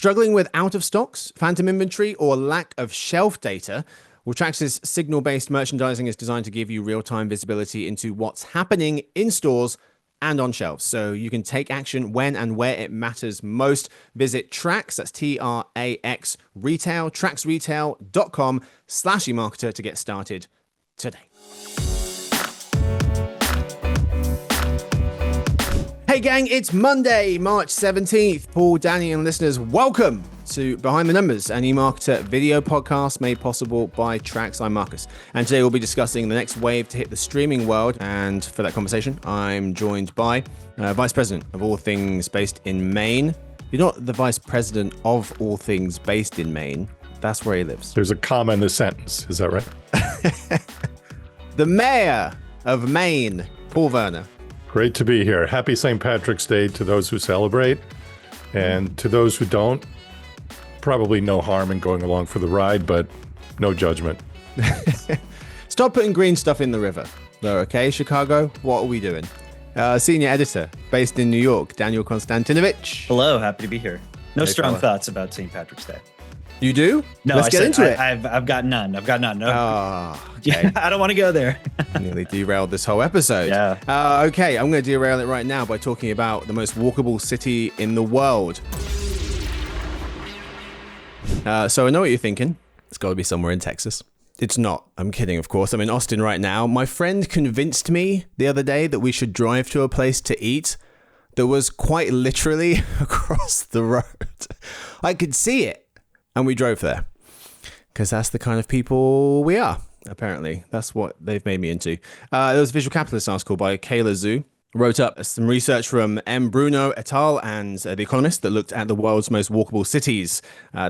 Struggling with out of stocks, phantom inventory, or lack of shelf data? Well, Trax's signal-based merchandising is designed to give you real-time visibility into what's happening in stores and on shelves, so you can take action when and where it matters most. Visit Trax, that's Trax Retail, traxretail.com/eMarketer to get started today. Hey gang, it's Monday, March 17th. Paul, Danny, and listeners, welcome to Behind the Numbers, an eMarketer video podcast made possible by Trax. I'm Marcus, and today we'll be discussing the next wave to hit the streaming world. And for that conversation, I'm joined by Vice President of all things based in Maine. You're not the Vice President of all things based in Maine. That's where he lives. There's a comma in the sentence. Is that right? The Mayor of Maine, Paul Verna. Great to be here. Happy St. Patrick's Day to those who celebrate. And to those who don't, probably no harm in going along for the ride, but no judgment. Stop putting green stuff in the river, though, okay? Chicago, what are we doing? Senior Editor based in New York, Daniel Konstantinovic. Hello, happy to be here. No strong thoughts about St. Patrick's Day. You do? No, Let's get into it. I've got none. No. Oh, okay. I don't want to go there. Nearly derailed this whole episode. Yeah. Okay, I'm going to derail it right now by talking about the most walkable city in the world. So I know what you're thinking. It's got to be somewhere in Texas. It's not. I'm kidding, of course. I'm in Austin right now. My friend convinced me the other day that we should drive to a place to eat that was quite literally across the road. I could see it. And we drove there because that's the kind of people we are, apparently. That's what they've made me into. There was a Visual Capitalist article by Kayla Zhu, wrote up some research from M. Bruno et al. And The Economist that looked at the world's most walkable cities.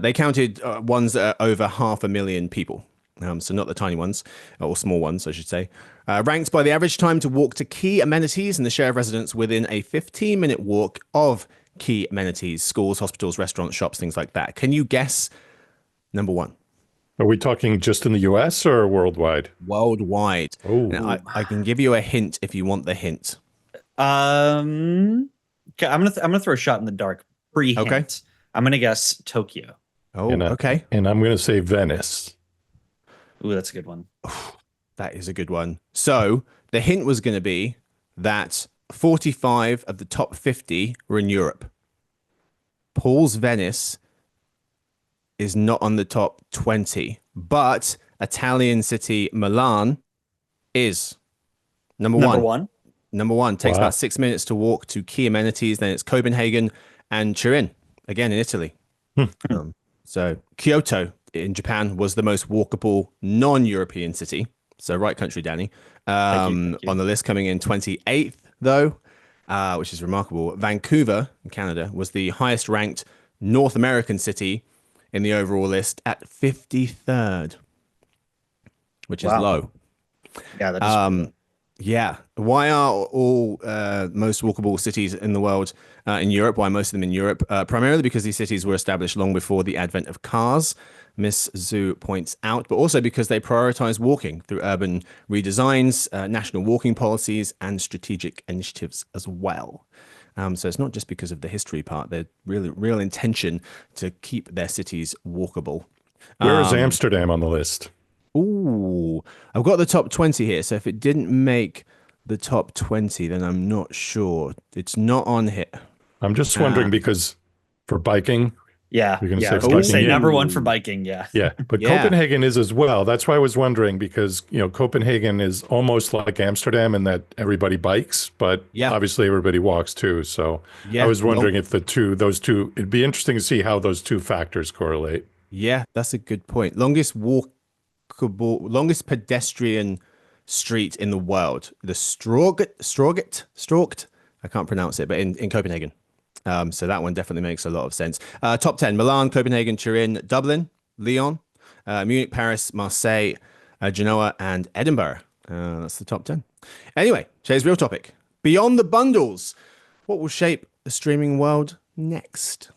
They counted ones that are over 500,000 people. So not the tiny ones, or small ones, I should say. Ranked by the average time to walk to key amenities and the share of residents within a 15-minute walk of key amenities, schools, hospitals, restaurants, shops, things like that. Can you guess number one? Are we talking just in the US or worldwide? Worldwide. Oh, I can give you a hint if you want the hint. Okay, I'm gonna throw a shot in the dark. Pre-hint. Okay. I'm gonna guess Tokyo. Oh, okay. And I'm going to say Venice. Ooh, that's a good one. That is a good one. So the hint was going to be that 45 of the top 50 were in Europe. Paul's Venice is not on the top 20, but Italian city Milan is number one. Number one. Takes about 6 minutes to walk to key amenities. Then it's Copenhagen and Turin, again in Italy. So Kyoto in Japan was the most walkable non-European city. So right country, Danny. Thank you. On the list, coming in 28th, though, which is remarkable. Vancouver in Canada was the highest ranked North American city in the overall list at 53rd, which is low. Yeah, that's yeah. Why are all most walkable cities in the world in Europe? Why most of them in Europe? Primarily because these cities were established long before the advent of cars, Miss Zhu points out, but also because they prioritize walking through urban redesigns, national walking policies, and strategic initiatives as well. So it's not just because of the history part. They're real intention to keep their cities walkable. Where is Amsterdam on the list? Ooh, I've got the top 20 here. So if it didn't make the top 20, then I'm not sure. It's not on here. I'm just wondering because for biking, yeah. You're gonna I was going to say number one for biking. Yeah. Yeah. But Copenhagen is as well. That's why I was wondering, because, Copenhagen is almost like Amsterdam in that everybody bikes, but obviously everybody walks too. So I was wondering if those two, it'd be interesting to see how those two factors correlate. Yeah, that's a good point. Longest pedestrian street in the world, the Stroget. I can't pronounce it, but in Copenhagen. So that one definitely makes a lot of sense. Top 10, Milan, Copenhagen, Turin, Dublin, Lyon, Munich, Paris, Marseille, Genoa, and Edinburgh. That's the top 10. Anyway, today's real topic. Beyond the bundles, what will shape the streaming world next?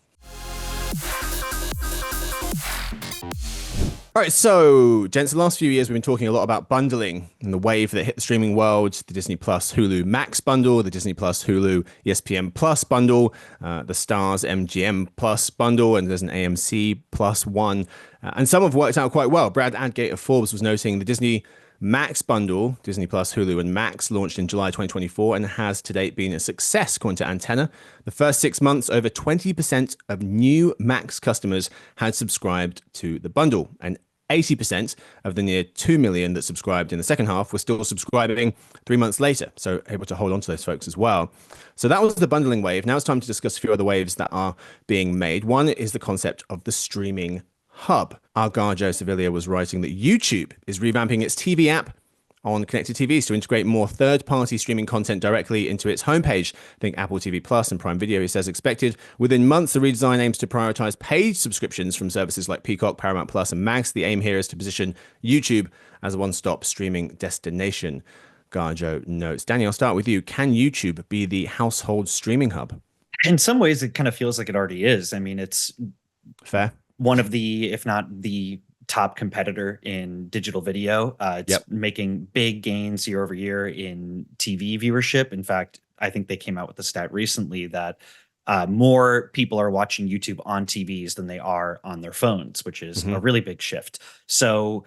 All right, so, gents, the last few years we've been talking a lot about bundling and the wave that hit the streaming world, the Disney Plus Hulu Max bundle, the Disney Plus Hulu ESPN Plus bundle, the Stars MGM Plus bundle, and there's an AMC Plus one. And some have worked out quite well. Brad Adgate of Forbes was noting the Disney Max bundle, Disney Plus, Hulu, and Max, launched in July 2024 and has to date been a success, according to Antenna. The first 6 months, over 20% of new Max customers had subscribed to the bundle, and 80% of the near 2 million that subscribed in the second half were still subscribing 3 months later, so able to hold on to those folks as well. So that was the bundling wave. Now it's time to discuss a few other waves that are being made. One is the concept of the streaming hub. Our guy Joe Sevilla was writing that YouTube is revamping its TV app on connected TVs to integrate more third-party streaming content directly into its homepage. Think Apple TV Plus and Prime Video, he says, expected. Within months, the redesign aims to prioritize paid subscriptions from services like Peacock, Paramount Plus, and Max. The aim here is to position YouTube as a one-stop streaming destination. Garjo notes. Danny, I'll start with you. Can YouTube be the household streaming hub? In some ways, it kind of feels like it already is. I mean, it's fair. One of the, if not the top competitor in digital video. It's making big gains year over year in TV viewership. In fact, I think they came out with a stat recently that more people are watching YouTube on TVs than they are on their phones, which is a really big shift. So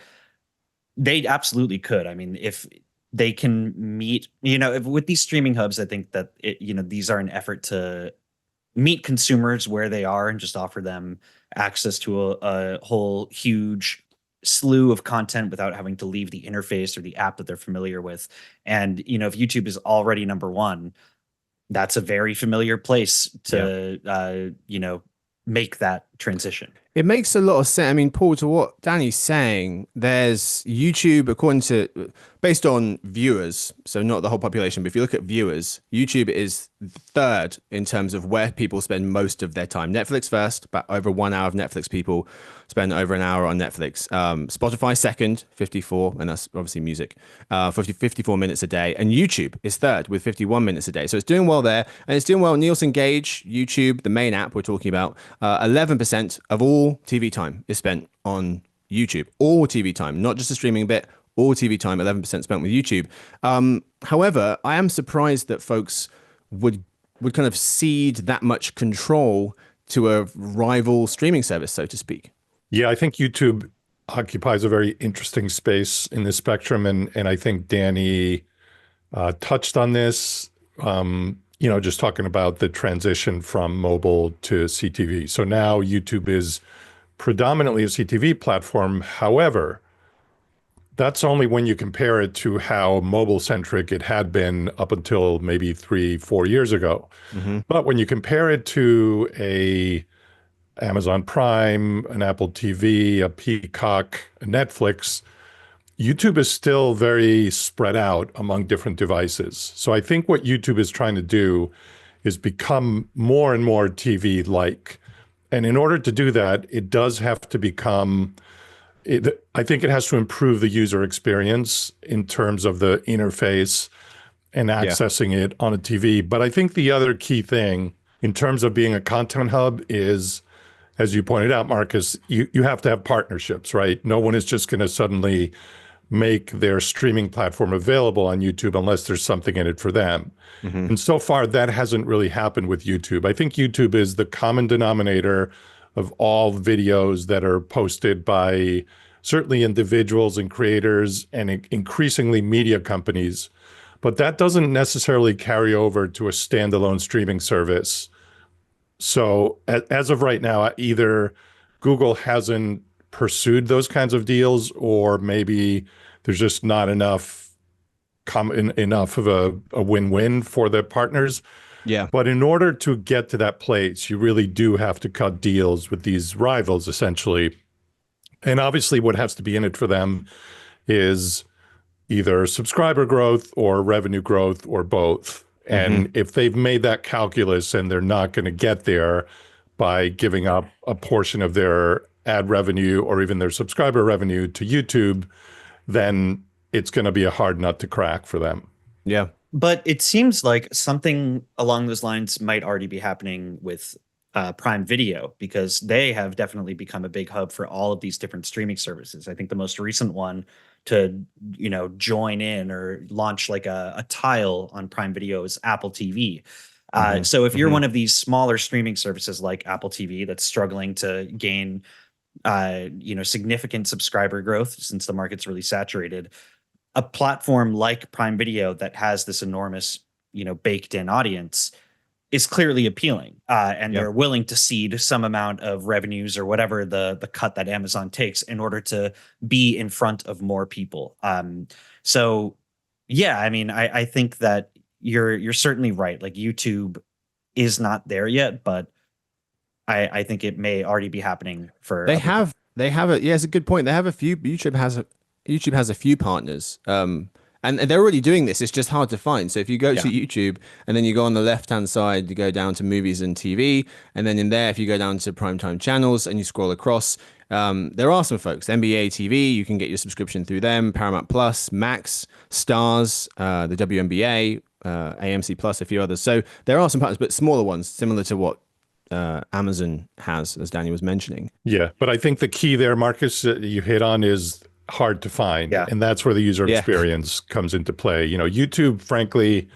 they absolutely could. I mean, if they can meet, with these streaming hubs, I think that these are an effort to meet consumers where they are and just offer them access to a whole huge slew of content without having to leave the interface or the app that they're familiar with. And, if YouTube is already number one, that's a very familiar place to, make that transition. It makes a lot of sense. I mean, Paul, to what Danny's saying, there's YouTube, based on viewers, so not the whole population, but if you look at viewers, YouTube is third in terms of where people spend most of their time. Netflix first, about over 1 hour of Netflix people spend over an hour on Netflix. Spotify second, 54, and that's obviously music, 54 minutes a day. And YouTube is third with 51 minutes a day. So it's doing well there. And it's doing well. Nielsen Gauge, YouTube, the main app we're talking about, 11% of all TV time is spent on YouTube. All TV time, not just the streaming bit, all TV time, 11% spent with YouTube. However, I am surprised that folks would kind of cede that much control to a rival streaming service, so to speak. Yeah, I think YouTube occupies a very interesting space in this spectrum. And I think Danny touched on this, just talking about the transition from mobile to CTV. So now YouTube is predominantly a CTV platform. However, that's only when you compare it to how mobile-centric it had been up until maybe 3-4 years ago. But when you compare it to a Amazon Prime, an Apple TV, a Peacock, a Netflix, YouTube is still very spread out among different devices. So I think what YouTube is trying to do is become more and more TV-like. And in order to do that, it does have to become, I think it has to improve the user experience in terms of the interface and accessing it on a TV. But I think the other key thing in terms of being a content hub is, as you pointed out, Marcus, you have to have partnerships, right? No one is just going to suddenly make their streaming platform available on YouTube unless there's something in it for them. And so far, that hasn't really happened with YouTube. I think YouTube is the common denominator of all videos that are posted by certainly individuals and creators and increasingly media companies. But that doesn't necessarily carry over to a standalone streaming service. So as of right now, either Google hasn't pursued those kinds of deals, or maybe there's just not enough of a win-win for the partners. Yeah. But in order to get to that place, you really do have to cut deals with these rivals, essentially. And obviously what has to be in it for them is either subscriber growth or revenue growth or both. And if they've made that calculus and they're not going to get there by giving up a portion of their ad revenue or even their subscriber revenue to YouTube, then it's going to be a hard nut to crack for them. Yeah. But it seems like something along those lines might already be happening with Prime Video, because they have definitely become a big hub for all of these different streaming services. I think the most recent one to join in or launch like a tile on Prime Video is Apple TV. So if you're one of these smaller streaming services like Apple TV that's struggling to gain significant subscriber growth since the market's really saturated, a platform like Prime Video that has this enormous baked in audience is clearly appealing, and they're willing to cede some amount of revenues or whatever the cut that Amazon takes in order to be in front of more people. So yeah, I mean, I think that you're certainly right. Like, YouTube is not there yet, but I think it may already be happening for. They have it's a good point. They have a few. YouTube has a few partners. And they're already doing this. It's just hard to find. So if you go to YouTube and then you go on the left-hand side, you go down to movies and TV. And then in there, if you go down to primetime channels and you scroll across, there are some folks. NBA TV, you can get your subscription through them. Paramount Plus, Max, Stars, the WNBA, AMC Plus, a few others. So there are some partners, but smaller ones, similar to what Amazon has, as Daniel was mentioning. Yeah, but I think the key there, Marcus, you hit on is hard to find. And that's where the user experience comes into play. YouTube, frankly,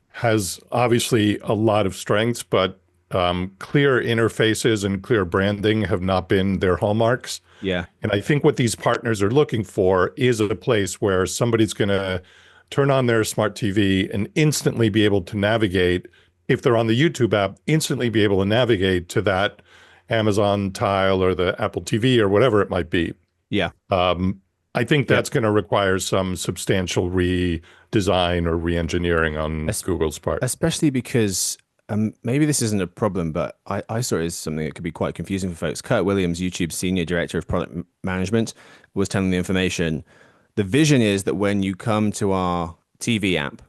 has obviously a lot of strengths, but clear interfaces and clear branding have not been their hallmarks. Yeah. And I think what these partners are looking for is a place where somebody's going to turn on their smart TV and instantly be able to navigate, if they're on the YouTube app, instantly be able to navigate to that Amazon tile or the Apple TV or whatever it might be. Yeah. I think that's going to require some substantial redesign or re-engineering on Google's part. Especially because maybe this isn't a problem, but I saw it as something that could be quite confusing for folks. Kurt Williams, YouTube's Senior Director of Product Management, was telling the information. The vision is that when you come to our TV app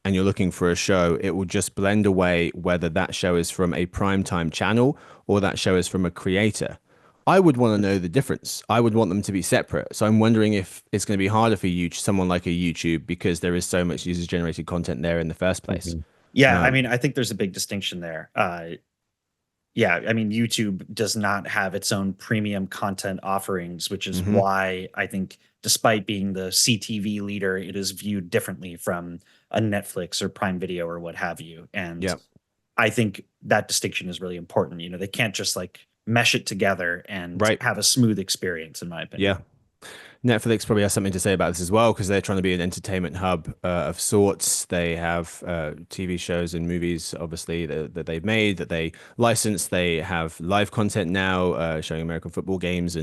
and you're looking for a show, it will just blend away whether that show is from a primetime channel or that show is from a creator. I would want to know the difference. I would want them to be separate. So I'm wondering if it's going to be harder for someone like a YouTube, because there is so much user-generated content there in the first place. Yeah, I mean, I think there's a big distinction there. Yeah, I mean, YouTube does not have its own premium content offerings, which is why I think, despite being the CTV leader, it is viewed differently from a Netflix or Prime Video or what have you. And I think that distinction is really important. They can't just mesh it together and have a smooth experience, in my opinion. Yeah. Netflix probably has something to say about this as well, because they're trying to be an entertainment hub of sorts. They have TV shows and movies, obviously, that they've made, that they license. They have live content now showing American football games,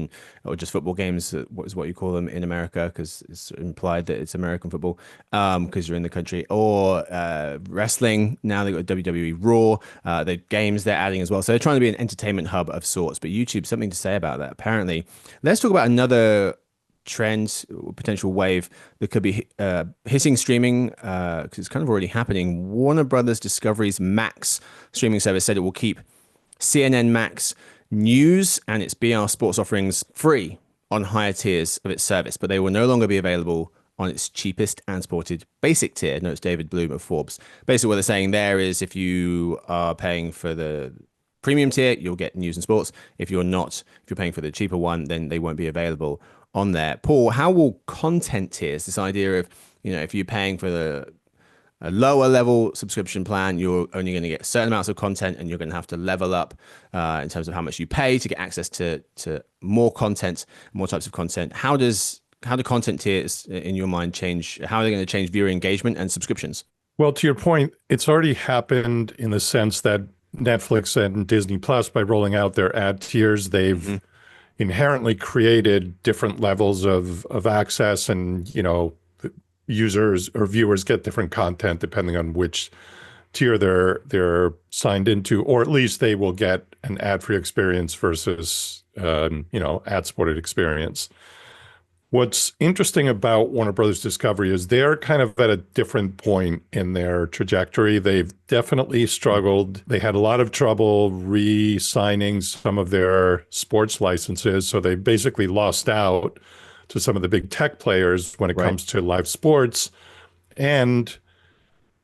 or just football games, what you call them in America, because it's implied that it's American football because you're in the country, or wrestling. Now they've got WWE Raw, the games they're adding as well. So they're trying to be an entertainment hub of sorts. But YouTube, something to say about that, apparently. Let's talk about another trend, potential wave that could be hitting streaming, because it's kind of already happening. Warner Brothers Discovery's Max streaming service said it will keep CNN Max news and its BR sports offerings free on higher tiers of its service, but they will no longer be available on its cheapest and supported basic tier, notes David Bloom of Forbes. Basically what they're saying there is, if you are paying for the premium tier, you'll get news and sports. If you're paying for the cheaper one, then they won't be available on there. Paul, how will content tiers, this idea of, if you're paying for a lower level subscription plan, you're only going to get certain amounts of content, and you're going to have to level up in terms of how much you pay to get access to more content, more types of content. How do content tiers, in your mind, change? How are they going to change viewer engagement and subscriptions? Well, to your point, it's already happened in the sense that Netflix and Disney Plus, by rolling out their ad tiers, they've inherently created different levels of access, and users or viewers get different content depending on which tier they're signed into, or at least they will get an ad-free experience versus ad-supported experience. What's interesting about Warner Brothers Discovery is they're kind of at a different point in their trajectory. They've definitely struggled. They had a lot of trouble re-signing some of their sports licenses, so they basically lost out to some of the big tech players when it comes to live sports. And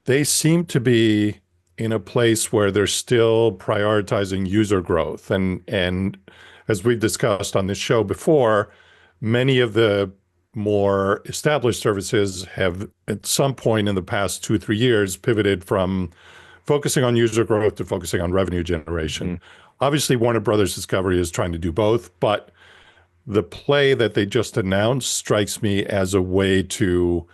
they seem to be in a place where they're still prioritizing user growth. And as we've discussed on this show before, many of the more established services have at some point in the past 2 or 3 years pivoted from focusing on user growth to focusing on revenue generation. Obviously, Warner Brothers Discovery is trying to do both, but the play that they just announced strikes me as a way to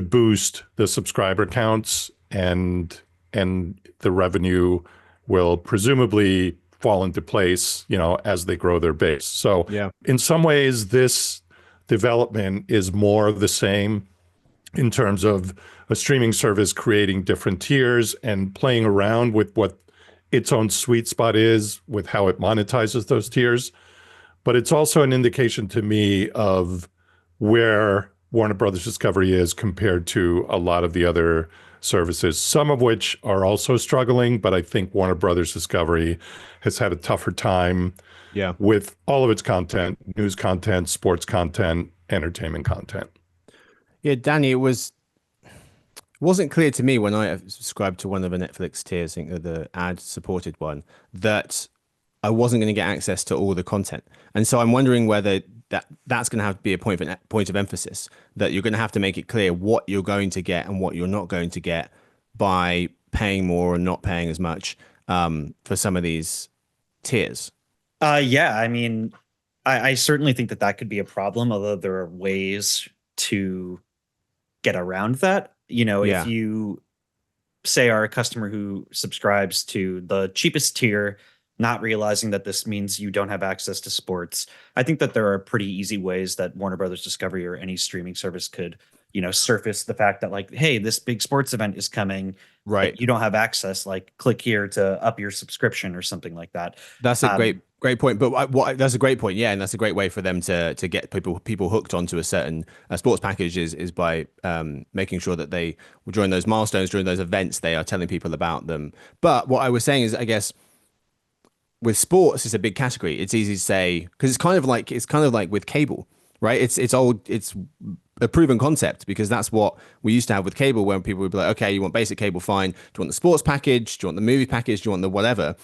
boost the subscriber counts, and the revenue will presumably fall into place, as they grow their base. So in some ways, this development is more of the same in terms of a streaming service creating different tiers and playing around with what its own sweet spot is with how it monetizes those tiers. But it's also an indication to me of where Warner Brothers Discovery is compared to a lot of the other services, some of which are also struggling, but I think Warner Brothers Discovery has had a tougher time with all of its content, news content, sports content, entertainment content. Yeah, Danny, it wasn't clear to me when I subscribed to one of the Netflix tiers, I think the ad-supported one, that I wasn't going to get access to all the content. And so I'm wondering whether that's going to have to be a point of emphasis, that you're going to have to make it clear what you're going to get and what you're not going to get by paying more or not paying as much for some of these tiers. I mean, I certainly think that could be a problem, although there are ways to get around that. If you say are a customer who subscribes to the cheapest tier, not realizing that this means you don't have access to sports, I think that there are pretty easy ways that Warner Brothers Discovery or any streaming service could, surface the fact that, like, hey, this big sports event is coming, right? You don't have access, like, click here to up your subscription or something like that. That's a great point. But that's a great point. Yeah, and that's a great way for them to get people hooked onto a certain sports package is by making sure that they, during those milestones, during those events, they are telling people about them. But what I was saying is, I guess, with sports, it's a big category. It's easy to say because it's kind of like with cable, right? It's a proven concept because that's what we used to have with cable, when people would be like, okay, you want basic cable, fine. Do you want the sports package? Do you want the movie package? Do you want the whatever?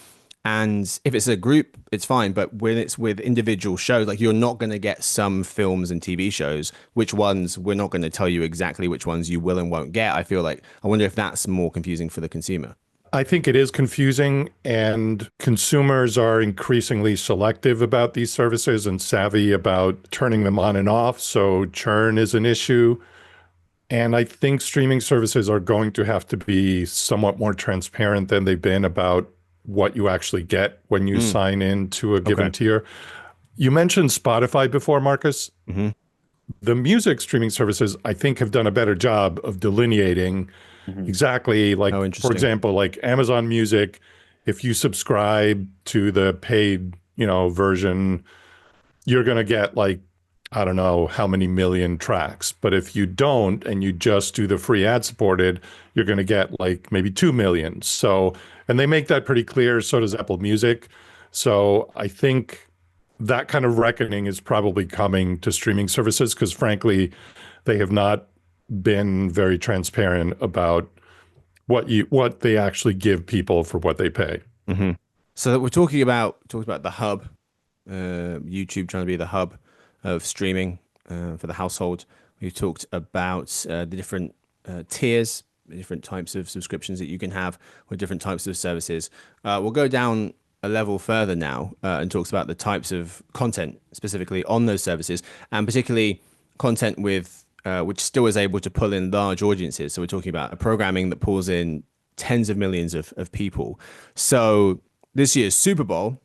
And if it's a group, it's fine. But when it's with individual shows, like, you're not going to get some films and TV shows, which ones we're not going to tell you exactly which ones you will and won't get. I wonder if that's more confusing for the consumer. I think it is confusing, and consumers are increasingly selective about these services and savvy about turning them on and off. So churn is an issue. And I think streaming services are going to have to be somewhat more transparent than they've been about what you actually get when you sign in to a given tier. You mentioned Spotify before, Marcus. Mm-hmm. The music streaming services, I think, have done a better job of delineating exactly, like, for example, like Amazon Music, if you subscribe to the paid, version, you're going to get, like, I don't know how many million tracks. But if you don't and you just do the free ad supported, you're going to get like maybe 2 million. So, and they make that pretty clear. So does Apple Music. So I think that kind of reckoning is probably coming to streaming services because, frankly, they have not been very transparent about what they actually give people for what they pay. Mm-hmm. So we're talking about the hub, YouTube trying to be the hub of streaming for the household. We've talked about the different tiers, the different types of subscriptions that you can have with different types of services. We'll go down a level further now and talks about the types of content specifically on those services, and particularly content with which still is able to pull in large audiences. So we're talking about a programming that pulls in tens of millions of people. So this year's Super Bowl,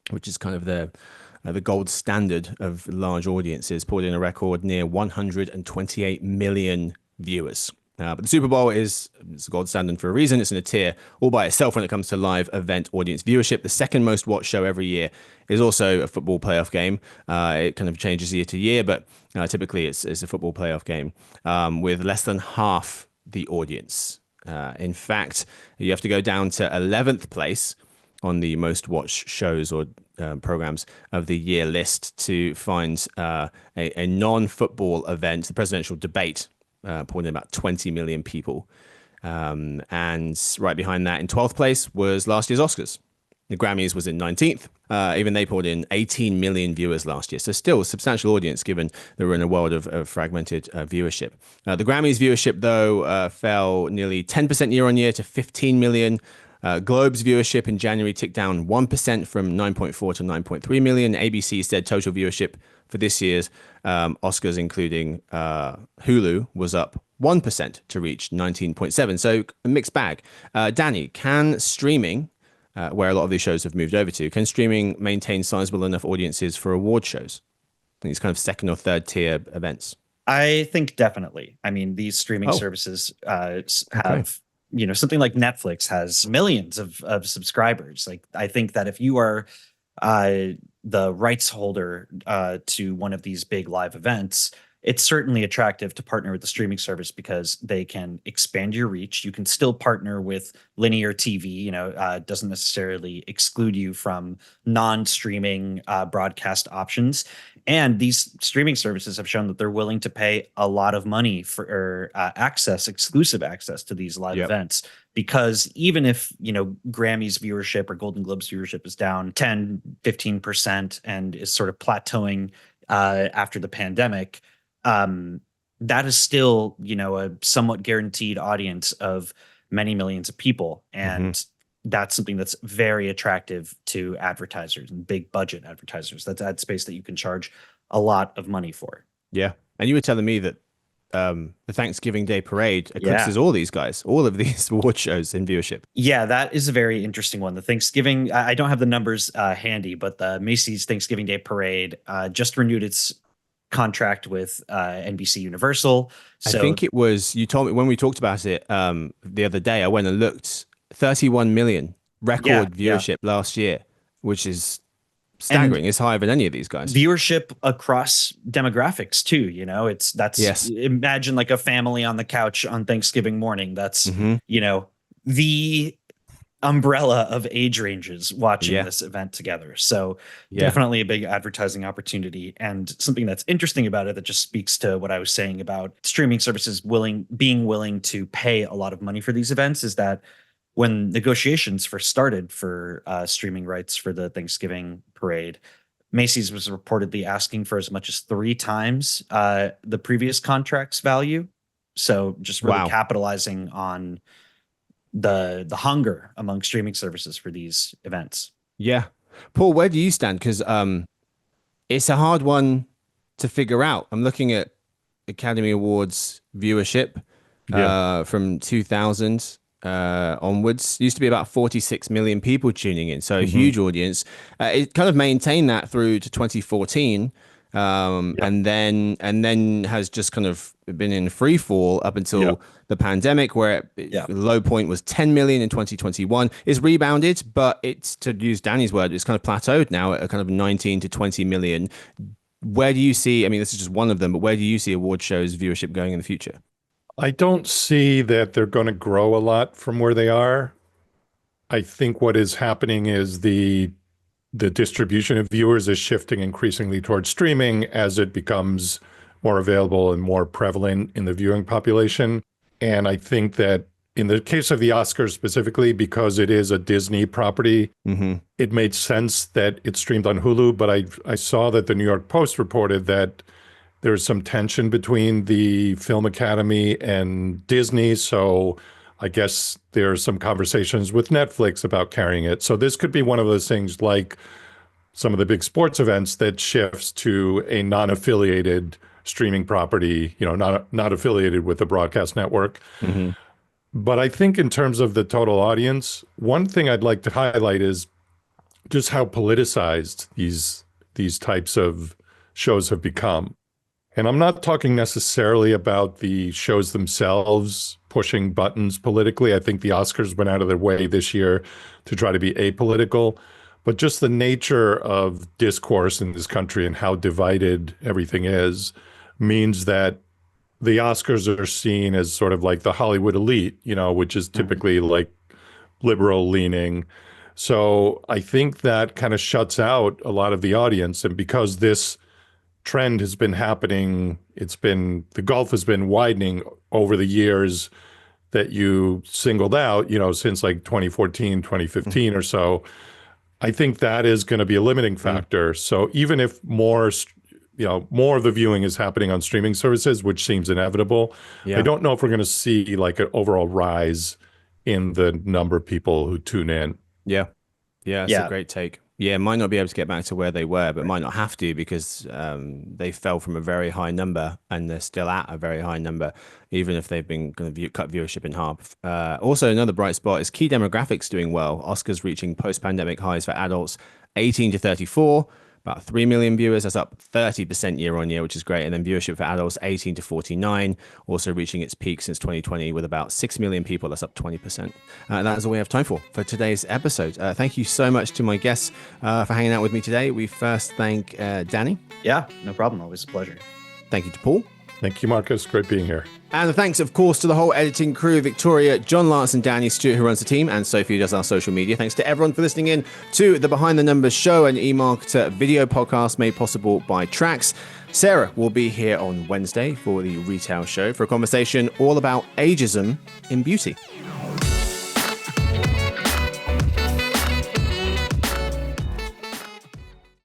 which is kind of the gold standard of large audiences, pulled in a record near 128 million viewers. But the Super Bowl it's a gold standard for a reason. It's in a tier all by itself when it comes to live event audience viewership. The second most watched show every year is also a football playoff game. It kind of changes year to year, but typically it's a football playoff game with less than half the audience. In fact, you have to go down to 11th place on the most watched shows or programs of the year list to find a non-football event, the presidential debate, pulled in about 20 million people. And right behind that in 12th place was last year's Oscars. The Grammys was in 19th. Even they pulled in 18 million viewers last year. So still a substantial audience given that we're in a world of fragmented viewership. The Grammys viewership, though, fell nearly 10% year on year to 15 million. Globe's viewership in January ticked down 1% from 9.4 to 9.3 million. ABC said total viewership for this year's Oscars, including Hulu, was up 1% to reach 19.7. So a mixed bag. Danny, can streaming, where a lot of these shows have moved over to, can streaming maintain sizable enough audiences for award shows? These kind of second or third tier events? I think definitely. I mean, these streaming services have, something like Netflix has millions of subscribers. Like, I think that if you are the rights holder to one of these big live events, it's certainly attractive to partner with the streaming service because they can expand your reach. You can still partner with linear TV, doesn't necessarily exclude you from non-streaming broadcast options. And these streaming services have shown that they're willing to pay a lot of money for exclusive access to these live events. Because even if, Grammys viewership or Golden Globes viewership is down 10, 15% and is sort of plateauing after the pandemic, that is still, a somewhat guaranteed audience of many millions of people. And that's something that's very attractive to advertisers and big budget advertisers. That's ad space that you can charge a lot of money for. Yeah. And you were telling me that the Thanksgiving Day Parade eclipses all these guys, all of these award shows in viewership. Yeah, that is a very interesting one. The Thanksgiving, I don't have the numbers handy, but the Macy's Thanksgiving Day Parade just renewed its contract with NBC Universal. So I think it was, you told me when we talked about it the other day, I went and looked, 31 million record viewership last year, which is staggering. It's higher than any of these guys. Viewership across demographics too, imagine like a family on the couch on Thanksgiving morning. That's, the umbrella of age ranges watching this event together. So definitely a big advertising opportunity, and something that's interesting about it that just speaks to what I was saying about streaming services being willing to pay a lot of money for these events is that when negotiations first started for streaming rights for the Thanksgiving parade, Macy's was reportedly asking for as much as 3 times the previous contract's value. So just really capitalizing on the hunger among streaming services for these events. Yeah. Paul, where do you stand? Because it's a hard one to figure out. I'm looking at Academy Awards viewership from 2000 onwards. It used to be about 46 million people tuning in, so a huge audience. It kind of maintained that through to 2014, and then has just kind of been in free fall up until the pandemic, where the low point was 10 million in 2021. It's rebounded, but it's, to use Danny's word, it's kind of plateaued now at a kind of 19 to 20 million. Where do you see, I mean, this is just one of them, but where do you see award shows viewership going in the future? I don't see that they're going to grow a lot from where they are. I think what is happening is the distribution of viewers is shifting increasingly towards streaming as it becomes more available and more prevalent in the viewing population. And I think that in the case of the Oscars specifically, because it is a Disney property, it made sense that it streamed on Hulu. But I saw that the New York Post reported that there's some tension between the Film Academy and Disney. So I guess there's some conversations with Netflix about carrying it. So this could be one of those things like some of the big sports events that shifts to a non-affiliated streaming property, not affiliated with the broadcast network. But I think in terms of the total audience, one thing I'd like to highlight is just how politicized these types of shows have become. And I'm not talking necessarily about the shows themselves pushing buttons politically. I think the Oscars went out of their way this year to try to be apolitical. But just the nature of discourse in this country and how divided everything is means that the Oscars are seen as sort of like the Hollywood elite, which is typically like liberal leaning. So I think that kind of shuts out a lot of the audience. And because this trend has been happening, the gulf has been widening over the years that you singled out, since like 2014, 2015 or so, I think that is going to be a limiting factor. So even if more of the viewing is happening on streaming services, which seems inevitable, I don't know if we're going to see like an overall rise in the number of people who tune in. Yeah, it's a great take. Yeah, might not be able to get back to where they were, but might not have to because they fell from a very high number and they're still at a very high number, even if they've been going to cut viewership in half. Also, another bright spot is key demographics doing well. Oscars reaching post-pandemic highs for adults 18 to 34. About 3 million viewers. That's up 30% year on year, which is great. And then viewership for adults 18 to 49, also reaching its peak since 2020 with about 6 million people. That's up 20%. That is all we have time for today's episode. Thank you so much to my guests for hanging out with me today. We first thank Danny. Yeah, no problem. Always a pleasure. Thank you to Paul. Thank you, Marcus. Great being here. And thanks, of course, to the whole editing crew, Victoria, John Lance and Danny Stewart, who runs the team, and Sophie, who does our social media. Thanks to everyone for listening in to the Behind the Numbers show, an eMarketer video podcast made possible by Trax. Sarah will be here on Wednesday for the retail show for a conversation all about ageism in beauty.